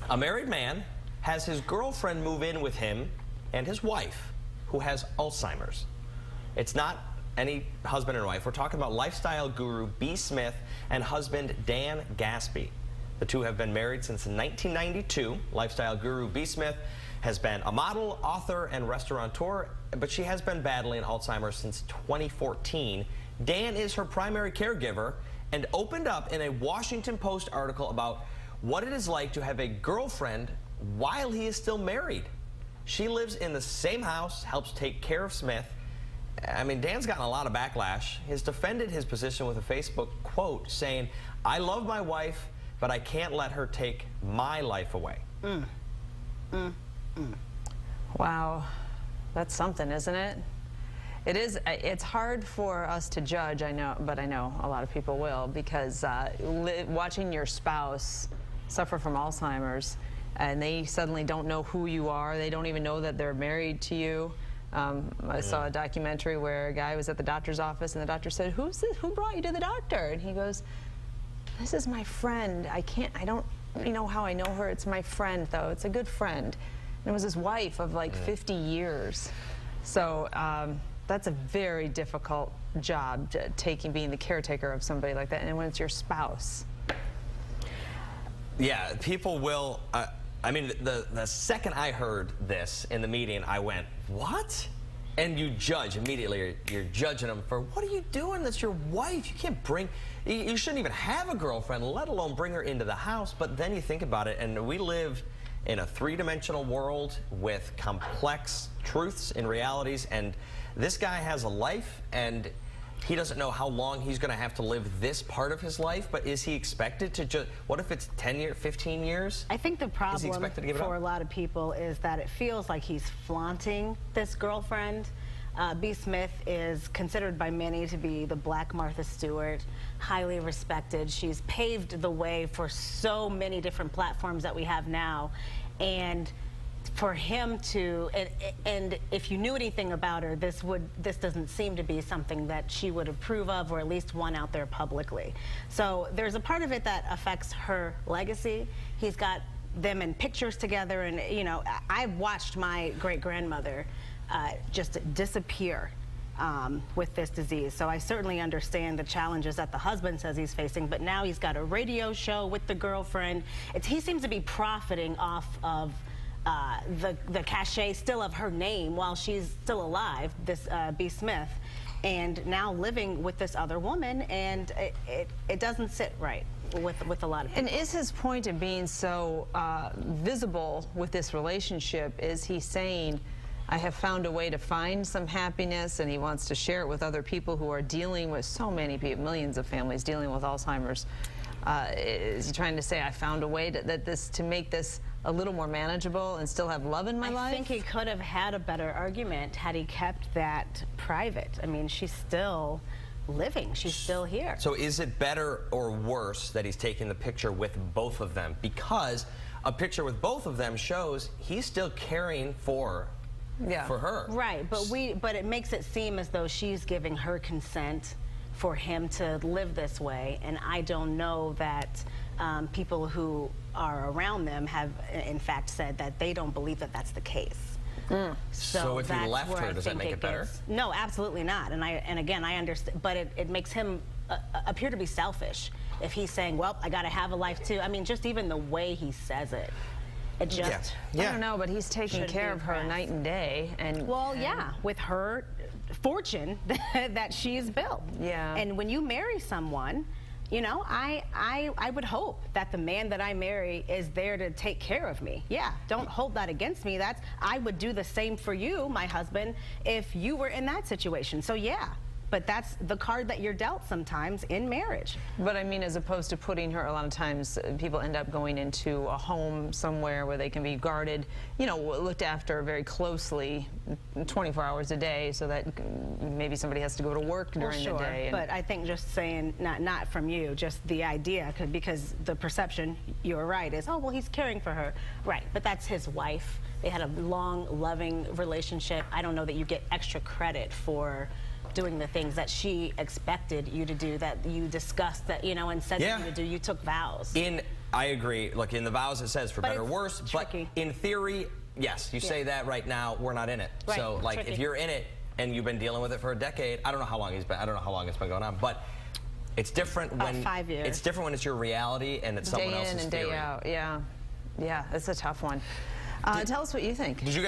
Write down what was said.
A married man has his girlfriend move in with him and his wife, who has Alzheimer's. It's not any husband and wife. We're talking about lifestyle guru B. Smith and husband Dan Gaspy. The two have been married since 1992. Lifestyle guru B. Smith has been a model, author, and restaurateur, but she has been battling Alzheimer's since 2014. Dan is her primary caregiver and opened up in a Washington Post article about what it is like to have a girlfriend while he is still married. She lives in the same house, helps take care of Smith. I mean, Dan's gotten a lot of backlash. He's defended his position with a Facebook quote saying, "I love my wife, but I can't let her take my life away." Wow, that's something, isn't it? It is. It's hard for us to judge, I know, but I know a lot of people will, because watching your spouse suffer from Alzheimer's and they suddenly don't know who you are, they don't even know that they're married to you. I saw a documentary where a guy was at the doctor's office and the doctor said, "Who's this? Who brought you to the doctor?" And he goes, "This is my friend. I don't know how I know her. It's my friend, though. It's a good friend." And it was his wife of like 50 years. So that's a very difficult job, being the caretaker of somebody like that, and when it's your spouse. Yeah, people will. I mean, the second I heard this in the meeting, I went, "What?" And you judge immediately. You're judging them for, what are you doing? That's your wife. You can't bring. You shouldn't even have a girlfriend, let alone bring her into the house. But then you think about it, and we live in a three-dimensional world with complex truths and realities, and this guy has a life, and he doesn't know how long he's going to have to live this part of his life, but is he expected to just, what if it's 10 years, 15 years? I think the problem for a lot of people is that it feels like he's flaunting this girlfriend. B. Smith is considered by many to be the Black Martha Stewart, highly respected. She's paved the way for so many different platforms that we have now. And for him to, and if you knew anything about her, this doesn't seem to be something that she would approve of, or at least want out there publicly. So there's a part of it that affects her legacy. He's got them in pictures together, and you know, I've watched my great-grandmother just disappear with this disease. So I certainly understand the challenges that the husband says he's facing, but now he's got a radio show with the girlfriend. He seems to be profiting off of the cachet still of her name while she's still alive, this B. Smith, and now living with this other woman, and it doesn't sit right with a lot of people. And is his point of being so visible with this relationship, is he saying, I have found a way to find some happiness, and he wants to share it with other people who are dealing with, so many people, millions of families dealing with Alzheimer's? Is he trying to say, I found a way to make this a little more manageable and still have love in my life? I think he could have had a better argument had he kept that private. I mean, she's still living. She's still here. So is it better or worse that he's taking the picture with both of them? Because a picture with both of them shows he's still caring for her. Right, but it makes it seem as though she's giving her consent for him to live this way, and I don't know that people who are around them have in fact said that they don't believe that that's the case. So if he left her, does that make it better? No, absolutely not. And again, I understand, but it makes him appear to be selfish if he's saying, well, I got to have a life too. I mean, just even the way he says it. It just, I don't know, but he's taking care of her night and day. Well, yeah, with her fortune that she's built. Yeah. And when you marry someone, you know, I would hope that the man that I marry is there to take care of me. Yeah, don't hold that against me. I would do the same for you, my husband, if you were in that situation. So yeah. But that's the card that you're dealt sometimes in marriage. But I mean, as opposed to putting her, a lot of times people end up going into a home somewhere where they can be guarded, you know, looked after very closely 24 hours a day, so that maybe somebody has to go to work during the day. But I think just saying, not from you, just the idea, because the perception, you're right, is, oh, well, he's caring for her. Right, but that's his wife. They had a long, loving relationship. I don't know that you get extra credit for doing the things that she expected you to do, that you discussed, that, you know, and said that you would do. You took vows. In I agree. Look, in the vows it says for better or worse, tricky. but in theory, yes, you say that right now, we're not in it. Right. So, like, Tricky. if you're in it and you've been dealing with it for a decade, I don't know how long I don't know how long it's been going on, but it's different when 5 years. It's different when it's your reality and it's someone else's Day in and theory. day out. Yeah, yeah, it's a tough one. Tell us what you think. Did you